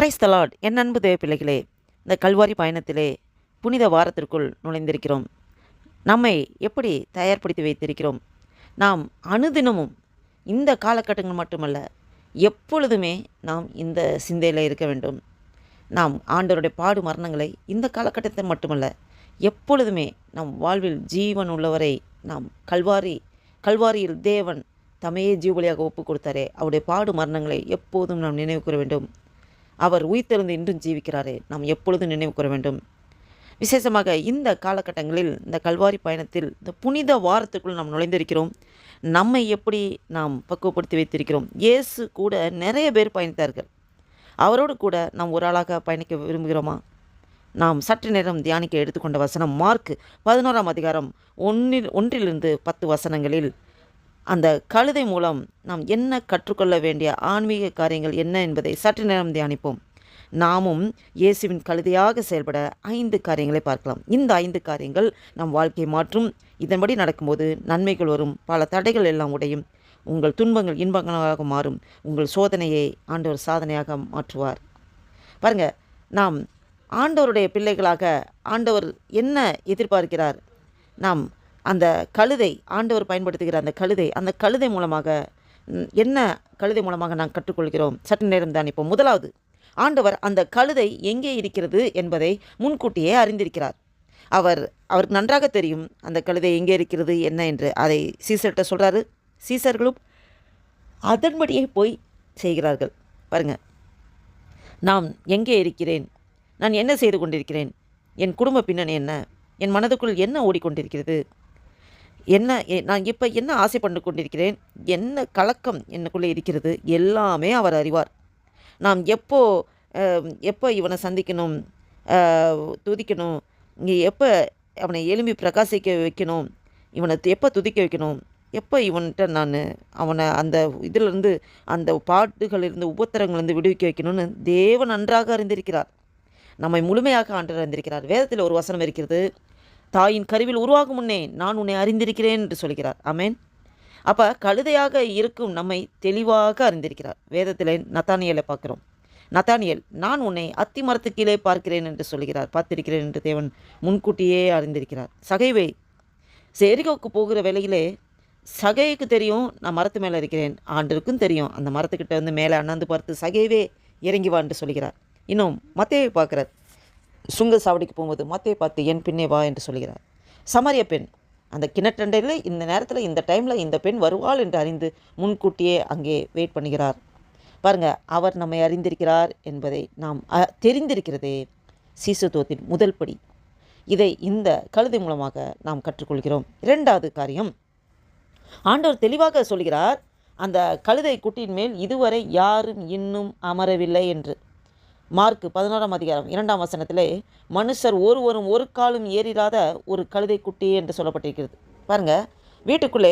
Praise the Lord. என் அன்பு தேவ பிள்ளைகளே, இந்த கல்வாரி பயணத்திலே புனித வாரத்திற்குள் நுழைந்திருக்கிறோம். நம்மை எப்படி தயார்படுத்தி வைத்திருக்கிறோம்? நாம் அனுதினமும் இந்த காலகட்டங்கள் மட்டுமல்ல, எப்பொழுதுமே நாம் இந்த சிந்தையில் இருக்க வேண்டும். நாம் ஆண்டவருடைய பாடு மரணங்களை இந்த காலகட்டத்தில் மட்டுமல்ல, எப்பொழுதுமே நம் வாழ்வில் ஜீவன் உள்ளவரை நாம் கல்வாரியில் தேவன் தமையே ஜீவலியாக ஒப்பு கொடுத்தாரே, அவருடைய பாடு மரணங்களை எப்போதும் நாம் நினைவு கூற வேண்டும். அவர் உயிர்த்தெழுந்து இன்றும் ஜீவிக்கிறாரே, நாம் எப்பொழுதும் நினைவு கூற வேண்டும். விசேஷமாக இந்த காலகட்டங்களில் இந்த கல்வாரி பயணத்தில் இந்த புனித வாரத்துக்குள் நாம் நுழைந்திருக்கிறோம். நம்மை எப்படி நாம் பக்குவப்படுத்தி வைத்திருக்கிறோம்? இயேசு கூட நிறைய பேர் பயணித்தார்கள். அவரோடு கூட நாம் ஒரு ஆளாக பயணிக்க விரும்புகிறோமா? நாம் சற்று நேரம் தியானிக்க எடுத்துக்கொண்ட வசனம் மார்க் 11ஆம் அதிகாரம் 1 10 வசனங்களில் அந்த கழுதை மூலம் நாம் என்ன கற்றுக்கொள்ள வேண்டிய ஆன்மீக காரியங்கள் என்ன என்பதை சற்று நேரம் தியானிப்போம். நாமும் இயேசுவின் கழுதையாக செயல்பட 5 காரியங்களை பார்க்கலாம். இந்த 5 காரியங்கள் நம் வாழ்க்கையை மாற்றும். இதன்படி நடக்கும்போது நன்மைகள் வரும், பல தடைகள் எல்லாம் உடையும், உங்கள் துன்பங்கள் இன்பங்களாக மாறும், உங்கள் சோதனையை ஆண்டவர் சாதனையாக மாற்றுவார். பாருங்க, நாம் ஆண்டவருடைய பிள்ளைகளாக ஆண்டவர் என்ன எதிர்பார்க்கிறார்? நாம் அந்த கழுதை, ஆண்டவர் பயன்படுத்துகிற அந்த கழுதை மூலமாக என்ன கழுதை மூலமாக நாம் கற்றுக்கொள்கிறோம்? சற்று நேரம் தானிப்போம். முதலாவது, ஆண்டவர் அந்த கழுதை எங்கே இருக்கிறது என்பதை முன்கூட்டியே அறிந்திருக்கிறார். அவருக்கு நன்றாக தெரியும் அந்த கழுதை எங்கே இருக்கிறது என்ன என்று. அதை சீசர்கிட்ட சொல்கிறாரு. சீசர்களும் அதன்படியே போய் செய்கிறார்கள். பாருங்கள், நான் எங்கே இருக்கிறேன், நான் என்ன செய்து கொண்டிருக்கிறேன், என் குடும்ப பின்னணி என்ன, என் மனதுக்குள் என்ன ஓடிக்கொண்டிருக்கிறது, நான் இப்போ என்ன ஆசைப்பட்டு கொண்டிருக்கிறேன், என்ன கலக்கம் எனக்குள்ளே இருக்கிறது, எல்லாமே அவர் அறிவார். நாம் எப்போ இவனை சந்திக்கணும், துதிக்கணும், எப்போ அவனை எழும்பி பிரகாசிக்க வைக்கணும், இவனை எப்போ துதிக்க வைக்கணும், எப்போ இவன்கிட்ட நான் அவனை அந்த இதிலிருந்து, அந்த பாட்டுகளிலிருந்து, உபத்திரங்களிலிருந்து விடுவிக்க வைக்கணும்னு தேவன் நன்றாக அறிந்திருக்கிறார். நம்மை முழுமையாக ஆண்டவர் அறிந்திருக்கிறார். வேதத்தில் ஒரு வசனம் இருக்கிறது, தாயின் கருவில் உருவாகும் முன்னே நான் உன்னை அறிந்திருக்கிறேன் என்று சொல்கிறார். ஆமேன். அப்போ கழுதையாக இருக்கும் நம்மை தெளிவாக அறிந்திருக்கிறார். வேதத்தில் நத்தானியலை பார்க்குறோம். நத்தானியல், நான் உன்னை அத்தி மரத்து கீழே பார்க்கிறேன் என்று சொல்கிறார், பார்த்திருக்கிறேன் என்று தேவன் முன்கூட்டியே அறிந்திருக்கிறார். சகைவை எரிகோவுக்கு போகிற வேளையிலே சகைக்கு தெரியும் நான் மரத்து மேலே இருக்கிறேன், ஆண்டருக்கும் தெரியும் அந்த மரத்துக்கிட்ட வந்து மேலே அண்ணாந்து பார்த்து சகைவே இறங்கி வா என்று சொல்கிறார். இன்னும் மத்தேயை பார்க்குறார். சுங்க சாவடிக்கு போகும்போது மத்தேயை பார்த்து என் பின்னே வா என்று சொல்கிறார். சமாரிய பெண் அந்த கிணற்றண்டையில் இந்த நேரத்தில் இந்த டைமில் இந்த பெண் வருவாள் என்று அறிந்து முன்கூட்டியே அங்கே வெயிட் பண்ணுகிறார். பாருங்கள், அவர் நம்மை அறிந்திருக்கிறார் என்பதை நாம் தெரிந்திருக்கிறதே சீசுத்துவத்தின் முதல் படி. இதை இந்த கழுதை மூலமாக நாம் கற்றுக்கொள்கிறோம். 2வது காரியம், ஆண்டவர் தெளிவாக சொல்கிறார், அந்த கழுதை குட்டியின் மேல் இதுவரை யாரும் இன்னும் அமரவில்லை என்று. மார்க் 11ஆம் அதிகாரம் 2ஆம் வசனத்திலே மனுஷர் ஒருவரும் ஒரு காலும் ஏறிடாத ஒரு கழுதை குட்டி என்று சொல்லப்பட்டிருக்கிறது. பாருங்கள், வீட்டுக்குள்ளே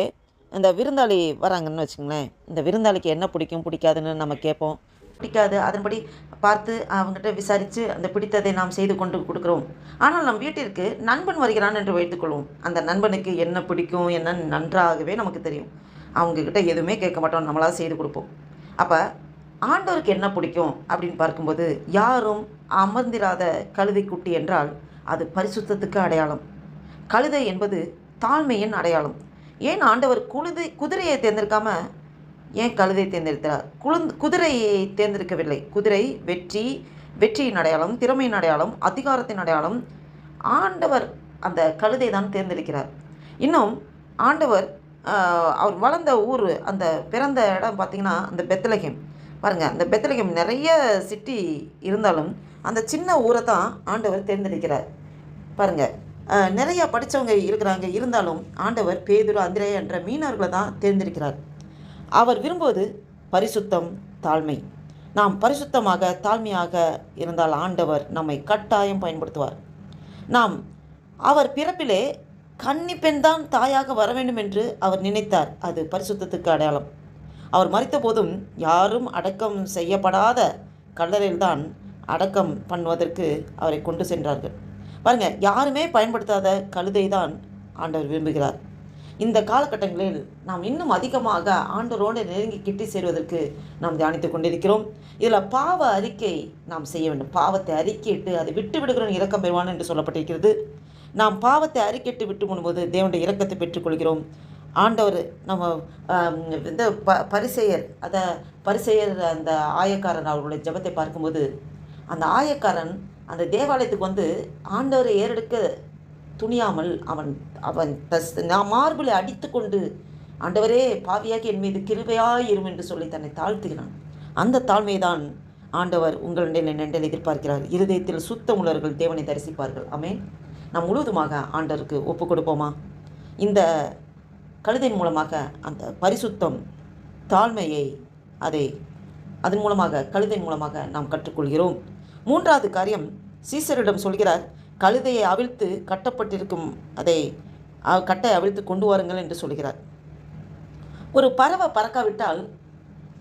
இந்த விருந்தாளி வராங்கன்னு வச்சுங்களேன். இந்த விருந்தாளிக்கு என்ன பிடிக்கும் பிடிக்காதுன்னு நம்ம கேட்போம். பிடிக்காது, அதன்படி பார்த்து அவங்ககிட்ட விசாரித்து அந்த பிடித்ததை நாம் செய்து கொண்டு கொடுக்குறோம். ஆனால் நம் வீட்டிற்கு நண்பன் வருகிறான் என்று வைத்துக்கொள்வோம். அந்த நண்பனுக்கு என்ன பிடிக்கும் என்ன நன்றாகவே நமக்கு தெரியும். அவங்கக்கிட்ட எதுவுமே கேட்க மாட்டோம், நம்மளாக செய்து கொடுப்போம். அப்போ ஆண்டவருக்கு என்ன பிடிக்கும் அப்படின்னு பார்க்கும்போது, யாரும் அமர்ந்திராத கழுதை குட்டி என்றால் அது பரிசுத்தத்துக்கு அடையாளம். கழுதை என்பது தாழ்மையின் அடையாளம். ஏன் ஆண்டவர் குதிரையை தேர்ந்தெடுக்காம ஏன் கழுதை தேர்ந்தெடுத்தார்? குதிரையை தேர்ந்தெடுக்கவில்லை. குதிரை வெற்றியின் அடையாளம், திறமையின் அடையாளம், அதிகாரத்தின் அடையாளம். ஆண்டவர் அந்த கழுதை தான் தேர்ந்தெடுக்கிறார். இன்னும் ஆண்டவர் அவர் வளர்ந்த ஊர், அந்த பிறந்த இடம் பார்த்திங்கன்னா அந்த பெத்லகேம். பாருங்கள், அந்த பெத்லகேம் நிறைய சிட்டி இருந்தாலும் அந்த சின்ன ஊரை தான் ஆண்டவர் தேர்ந்தெடுக்கிறார். பாருங்கள், நிறையா படித்தவங்க இருக்கிறாங்க, இருந்தாலும் ஆண்டவர் பேதுரு, அந்திரேயா என்ற மீனவர்களை தான் தேர்ந்தெடுக்கிறார். அவர் விரும்புவது பரிசுத்தம், தாழ்மை. நாம் பரிசுத்தமாக தாழ்மையாக இருந்தால் ஆண்டவர் நம்மை கட்டாயம் பயன்படுத்துவார். அவர் பிறப்பிலே கன்னி பெண் தான் தாயாக வர வேண்டும் என்று அவர் நினைத்தார். அது பரிசுத்தத்துக்கு அடையாளம். அவர் மரித்த போதும் யாரும் அடக்கம் செய்யப்படாத கல்லறையில்தான் அடக்கம் பண்ணுவதற்கு அவரை கொண்டு சென்றார்கள். பாருங்கள், யாருமே பயன்படுத்தாத கழுதை தான் ஆண்டவர் விரும்புகிறார். இந்த காலகட்டங்களில் நாம் இன்னும் அதிகமாக ஆண்டவரோடு நெருங்கி கிட்டி சேருவதற்கு நாம் தியானித்து கொண்டிருக்கிறோம். இதில் பாவ அறிக்கை நாம் செய்ய வேண்டும். பாவத்தை அறிக்கையிட்டு அதை விட்டு விடுகிறோம் இரக்கம் பெறுவான் என்று சொல்லப்பட்டிருக்கிறது. நாம் பாவத்தை அறிக்கையிட்டு விட்டு போடும்போது தேவனுடைய இரக்கத்தை பெற்றுக்கொள்கிறோம். ஆண்டவர் நம்ம இந்த பரிசெயர் அந்த ஆயக்காரன் அவர்களுடைய ஜெபத்தை பார்க்கும்போது, அந்த ஆயக்காரன் அந்த தேவாலயத்துக்கு வந்து ஆண்டவரை ஏறெடுக்க துணியாமல் அவன் மார்பிலை அடித்து கொண்டு, ஆண்டவரே பாவியாகி என் மீது கிருபையாயிரும் என்று சொல்லி தன்னை தாழ்த்துகிறான். அந்த தாழ்மைதான் ஆண்டவர் உங்களுடைய நெண்டல் எதிர்பார்க்கிறார். இருதயத்தில் சுத்தம் உள்ளவர்கள் தேவனை தரிசிப்பார்கள். ஆமென். நாம் முழுவதுமாக ஆண்டவருக்கு ஒப்பு கொடுப்போமா? இந்த கழுதையின் மூலமாக அந்த பரிசுத்தம், தாழ்மையை அதன் மூலமாக கழுதையின் மூலமாக நாம் கற்றுக்கொள்கிறோம். மூன்றாவது காரியம், சீசரிடம் சொல்கிறார், கழுதையை அவிழ்த்து கட்டப்பட்டிருக்கும் கட்டை அவிழ்த்து கொண்டு வாருங்கள் என்று சொல்கிறார். ஒரு பறவை பறக்காவிட்டால்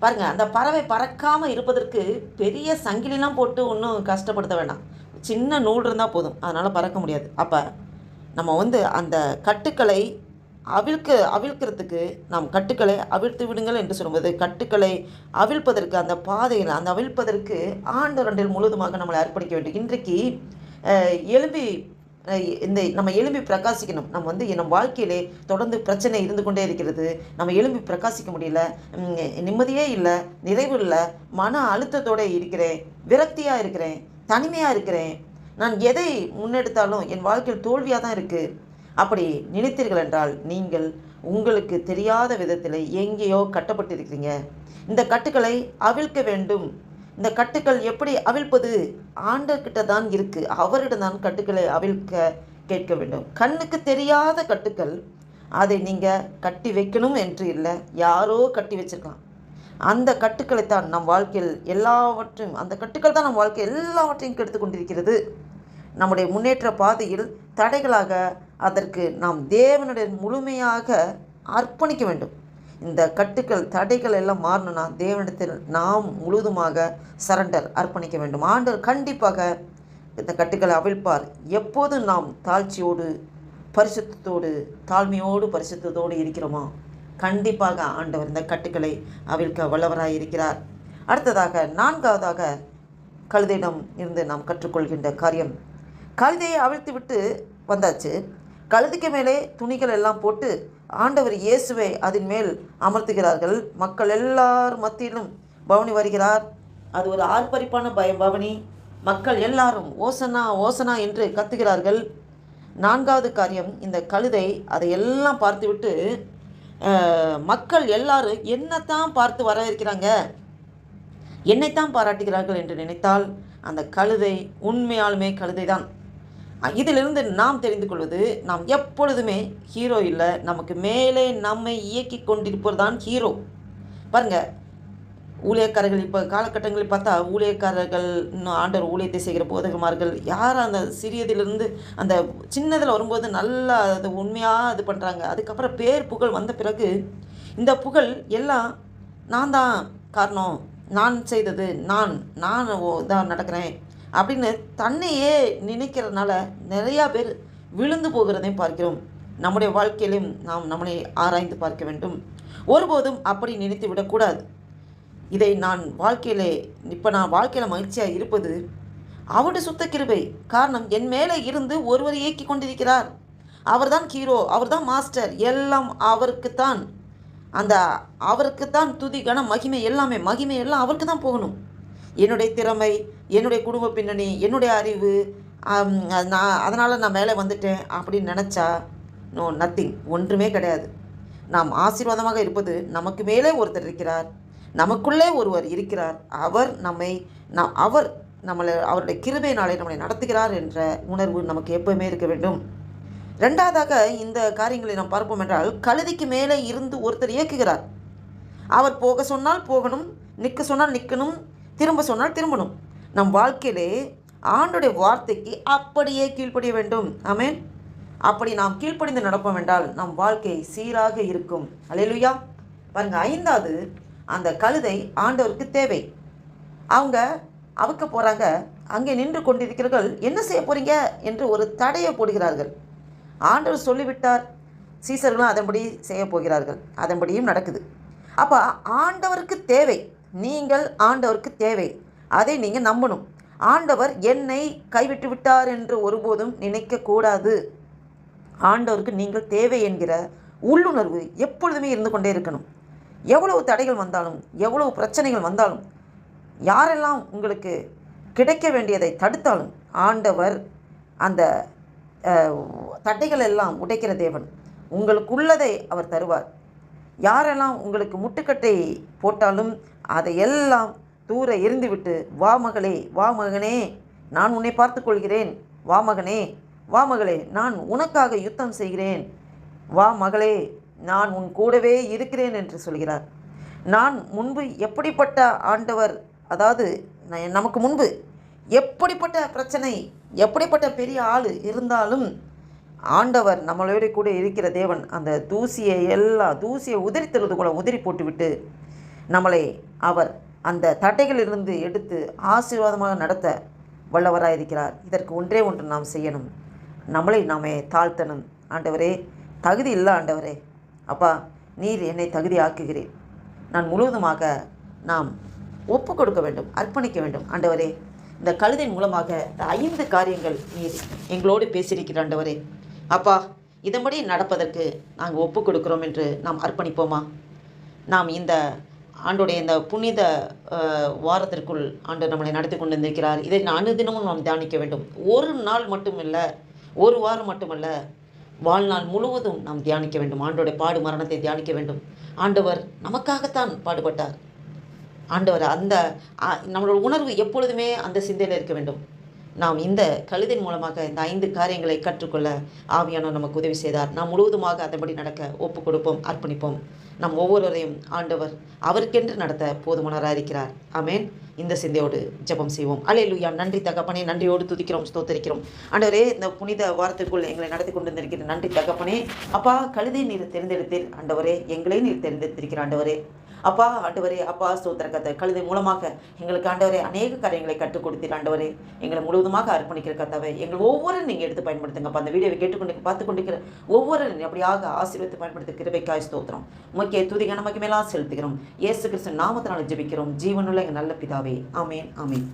பாருங்கள், அந்த பறவை பறக்காமல் இருப்பதற்கு பெரிய சங்கிலிலாம் போட்டு ஒன்றும் கஷ்டப்படுத்த வேண்டாம். சின்ன நூல் இருந்தால் போதும், அதனால் பறக்க முடியாது. அப்போ நம்ம வந்து அந்த கட்டுக்களை அவிழ்க்கிறதுக்கு நாம் கட்டுக்களை அவிழ்த்து விடுங்கள் என்று சொல்லும்போது, கட்டுக்களை அவிழ்ப்பதற்கு அந்த பாதையில் அவிழ்ப்பதற்கு ஆண்டவரில் முழுவதுமாக நம்மளை அர்ப்பணிக்க வேண்டும். இன்றைக்கு நம்ம எழும்பி பிரகாசிக்கணும். நம்ம வந்து நம் வாழ்க்கையிலே தொடர்ந்து பிரச்சனை இருந்து கொண்டே இருக்கிறது. நம்ம எழும்பி பிரகாசிக்க முடியல, நிம்மதியே இல்லை, நிறைவு இல்லை, மன அழுத்தத்தோடு இருக்கிறேன், விரக்தியாக இருக்கிறேன், தனிமையாக இருக்கிறேன், நான் எதை முன்னெடுத்தாலும் என் வாழ்க்கையில் தோல்வியாக தான் இருக்குது. அப்படி நினைத்தீர்கள் என்றால் நீங்கள் உங்களுக்கு தெரியாத விதத்தில் எங்கேயோ கட்டப்பட்டிருக்கிறீங்க. இந்த கட்டுக்களை அவிழ்க்க வேண்டும். இந்த கட்டுக்கள் எப்படி அவிழ்ப்பது? ஆண்டவர்கிட்ட தான் இருக்குது. அவரிடம் தான் கட்டுக்களை அவிழ்க்க கேட்க வேண்டும். கண்ணுக்கு தெரியாத கட்டுக்கள், அதை நீங்கள் கட்டி வைக்கணும் என்று இல்லை, யாரோ கட்டி வச்சிருக்கான். அந்த கட்டுக்களை தான் நம் வாழ்க்கையில் அந்த கட்டுக்கள் தான் நம் வாழ்க்கை எல்லாவற்றையும் கெடுத்து கொண்டிருக்கிறது. நம்முடைய முன்னேற்ற பாதையில் தடைகளாக அதற்கு நாம் தேவனுடைய முழுமையாக அர்ப்பணிக்க வேண்டும். இந்த கட்டுக்கள் தடைகள் எல்லாம் மாறணும்னா தேவனிடத்தில் நாம் முழுதுமாக சரண்டர் அர்ப்பணிக்க வேண்டும். ஆண்டவர் கண்டிப்பாக இந்த கட்டுக்களை அவிழ்ப்பார். எப்போதும் நாம் தாழ்ச்சியோடு பரிசுத்தத்தோடு தாழ்மையோடு பரிசுத்தத்தோடு இருக்கிறோமா, கண்டிப்பாக ஆண்டவர் இந்த கட்டுக்களை அவிழ்க்க வல்லவராக இருக்கிறார். அடுத்ததாக நான்காவதாக கழுதையிடம் இருந்து நாம் கற்றுக்கொள்கின்ற காரியம், கழுதையை அவிழ்த்து விட்டு வந்தாச்சு. கழுதைக்கு மேலே துணிகள் எல்லாம் போட்டு ஆண்டவர் இயேசுவை அதன் மேல் அமர்த்துகிறார்கள். மக்கள் எல்லாரும் மத்தியிலும் பவனி வருகிறார். அது ஒரு ஆர்ப்பரிப்பான பவனி. மக்கள் எல்லாரும் ஓசனா ஓசனா என்று கத்துகிறார்கள். நான்காவது காரியம், இந்த கழுதை அதையெல்லாம் பார்த்துவிட்டு மக்கள் எல்லாரும் என்னத்தான் பார்த்து வரவேற்கிறாங்க, என்னைத்தான் பாராட்டுகிறார்கள் என்று நினைத்தால் அந்த கழுதை உண்மையாலுமே கழுதை தான். இதிலிருந்து நாம் தெரிந்து கொள்வது, நாம் எப்பொழுதுமே ஹீரோ இல்லை, நமக்கு மேலே நம்மை இயக்கி கொண்டிருப்பது தான் ஹீரோ. பாருங்கள், ஊழியக்காரர்கள் இப்போ காலகட்டங்களில் பார்த்தா ஊழியக்காரர்கள் இன்னும் ஆண்டவர் ஊழியத்தை செய்கிற போதகமார்கள் யார் அந்த சிறியதிலிருந்து அந்த சின்னதில் வரும்போது நல்லா அது உண்மையாக இது பண்ணுறாங்க. அதுக்கப்புறம் பேர் புகழ் வந்த பிறகு இந்த புகழ் எல்லாம் நான் தான் காரணம், நான் செய்தது, நான் தான் நடக்கிறேன் அப்படின்னு தன்னையே நினைக்கிறதுனால நிறையா பேர் விழுந்து போகிறதையும் பார்க்கிறோம். நம்முடைய வாழ்க்கையிலும் நாம் நம்மளை ஆராய்ந்து பார்க்க வேண்டும். ஒருபோதும் அப்படி நினைத்து விடக்கூடாது. இதை நான் வாழ்க்கையில் மகிழ்ச்சியாக இருப்பது அவருடைய சுத்த கிருபை. காரணம், என் மேலே இருந்து ஒருவர் இயக்கி கொண்டிருக்கிறார். அவர் தான் ஹீரோ, அவர் தான் மாஸ்டர், எல்லாம் அவருக்குத்தான். அவருக்குத்தான் துதி கனம் மகிமை எல்லாம் அவருக்கு தான் போகணும். என்னுடைய திறமை, என்னுடைய குடும்ப பின்னணி, என்னுடைய அறிவு, அதனால் நான் மேலே வந்துட்டேன் அப்படின்னு நினச்சா நத்திங், ஒன்றுமே கிடையாது. நாம் ஆசீர்வாதமாக இருப்பது நமக்கு மேலே ஒருத்தர் இருக்கிறார், நமக்குள்ளே ஒருவர் இருக்கிறார். அவர் அவருடைய கிருபையினாலே நம்மளை நடத்துகிறார் என்ற உணர்வு நமக்கு எப்பவுமே இருக்க வேண்டும். ரெண்டாவதாக இந்த காரியங்களை நாம் பார்ப்போம் என்றால், கழுதைக்கு மேலே இருந்து ஒருத்தர் இயக்குகிறார். அவர் போக சொன்னால் போகணும், நிற்க சொன்னால் நிற்கணும், திரும்ப சொன்னால் திரும்பணும். நம் வாழ்க்கையிலே ஆண்டுடைய வார்த்தைக்கு அப்படியே கீழ்ப்படிய வேண்டும். ஆமென். அப்படி நாம் கீழ்ப்படிந்து நடப்போம் என்றால் நம் வாழ்க்கை சீராக இருக்கும். அல்லேலூயா. பாருங்கள், ஐந்தாவது, அந்த கழுதை ஆண்டவருக்கு தேவை. அவங்க அவுக்க போகிறாங்க. அங்கே நின்று கொண்டிருக்கிறவர்கள் என்ன செய்ய போகிறீங்க என்று ஒரு தடையை போடுகிறார்கள். ஆண்டவர் சொல்லிவிட்டார், சீசர்களும் அதன்படி செய்ய போகிறார்கள், அதன்படியும் நடக்குது. அப்போ ஆண்டவருக்கு தேவை, நீங்கள் ஆண்டவருக்கு தேவை, அதை நீங்கள் நம்பணும். ஆண்டவர் என்னை கைவிட்டு விட்டார் என்று ஒருபோதும் நினைக்கக்கூடாது. ஆண்டவருக்கு நீங்கள் தேவை என்கிற உள்ளுணர்வு எப்பொழுதுமே இருந்து கொண்டே இருக்கணும். எவ்வளவு தடைகள் வந்தாலும், எவ்வளவு பிரச்சனைகள் வந்தாலும், யாரெல்லாம் உங்களுக்கு கிடைக்க வேண்டியதை தடுத்தாலும், ஆண்டவர் அந்த தடைகள் எல்லாம் உடைக்கிற தேவன். உங்களுக்குள்ளதை அவர் தருவார். யாரெல்லாம் உங்களுக்கு முட்டுக்கட்டை போட்டாலும் அதையெல்லாம் தூர எறிந்துவிட்டு, வா மகளே, வா மகனே, நான் உன்னை பார்த்து கொள்கிறேன், வா மகனே, வா மகளே, நான் உனக்காக யுத்தம் செய்கிறேன், வா மகளே, நான் உன் கூடவே இருக்கிறேன் என்று சொல்கிறார். நான் முன்பு எப்படிப்பட்ட ஆண்டவர், அதாவது நமக்கு முன்பு எப்படிப்பட்ட பிரச்சனை, எப்படிப்பட்ட பெரிய ஆள் இருந்தாலும் ஆண்டவர் நம்மளோட கூட இருக்கிற தேவன் அந்த தூசியை உதிரித்தெழுது கூட உதிரி போட்டுவிட்டு நம்மளை அவர் அந்த தட்டைகளிலிருந்து எடுத்து ஆசீர்வாதமாக நடத்த வல்லவராக இருக்கிறார். இதற்கு ஒன்றே ஒன்று நாம் செய்யணும், நம்மளை நாமே தாழ்த்தணும். ஆண்டவரே, தகுதி இல்லை ஆண்டவரே, அப்பா நீர் என்னை தகுதி ஆக்குகிறேன், நான் முழுவதுமாக நாம் ஒப்பு கொடுக்க வேண்டும், அர்ப்பணிக்க வேண்டும். ஆண்டவரே, இந்த கழுதையின் மூலமாக இந்த 5 காரியங்கள் நீர் எங்களோடு பேசியிருக்கிற ஆண்டவரே, அப்பா இதன்படி நடப்பதற்கு நாங்கள் ஒப்பு கொடுக்குறோம் என்று நாம் அர்ப்பணிப்போமா? நாம் இந்த ஆண்டோடைய இந்த புனித வாரத்திற்குள் ஆண்டு நம்மளை நடத்தி கொண்டு வந்திருக்கிறார். இதை அனுதினமும் நாம் தியானிக்க வேண்டும். ஒரு நாள் மட்டுமில்லை, ஒரு வாரம் மட்டுமல்ல, வாழ்நாள் முழுவதும் நாம் தியானிக்க வேண்டும். ஆண்டோடைய பாடு மரணத்தை தியானிக்க வேண்டும். ஆண்டவர் நமக்காகத்தான் பாடுபட்டார். ஆண்டவர் அந்த நம்மளோட உணர்வு எப்பொழுதுமே அந்த சிந்தையில் இருக்க வேண்டும். நாம் இந்த கழுதின் மூலமாக இந்த 5 காரியங்களை கற்றுக்கொள்ள ஆவியானவர் நமக்கு உதவி செய்தார். நாம் முழுவதுமாக அதன்படி நடக்க ஒப்பு கொடுப்போம், அர்ப்பணிப்போம். நம் ஒவ்வொருவரையும் ஆண்டவர் அவருக்கென்று நடத்த போதுமானவராக இருக்கிறார். ஆமேன். இந்த சிந்தையோடு ஜெபம் செய்வோம். அல்லேலூயா. நன்றி தகப்பனே, நன்றியோடு துதிக்கிறோம், ஸ்தோத்தரிக்கிறோம். ஆண்டவரே, இந்த புனித வாரத்திற்குள் எங்களை நடத்தி கொண்டு வந்திருக்கிற நன்றி தகப்பனே. அப்பா, கழுதை நீர் தெரிந்தெடுத்தீர் ஆண்டவரே, எங்களை நீர் தெரிந்தெடுத்திருக்கிற ஆண்டவரே. அப்பா, ஆண்டவரே, அப்பா ஸ்தோத்திர கழுதை மூலமாக எங்களுக்கு ஆண்டவரே அநேக காரியங்களை கற்றுக் கொடுத்தீர் ஆண்டவரே. எங்களை முழுவதுமாக அர்ப்பணிக்கிற கர்த்தாவே, எங்கள் ஒவ்வொரு நீங்கள் எடுத்து பயன்படுத்துங்கப்பா. அந்த வீடியோவை கேட்டுக்கொண்டு பார்த்து கொண்டிருக்கிற ஒவ்வொரு அப்படியாக ஆசீர்வதித்து பயன்படுத்தி கிருபைக்காய் ஸ்தோத்திரம். முக்கிய துதிக நமக்கு மேலாம் செலுத்துகிறோம். இயேசு கிறிஸ்து நாமத்தினால ஜெபிக்கிறோம், ஜீவனுள்ள எங்கள் நல்ல பிதாவே. ஆமேன், ஆமேன்.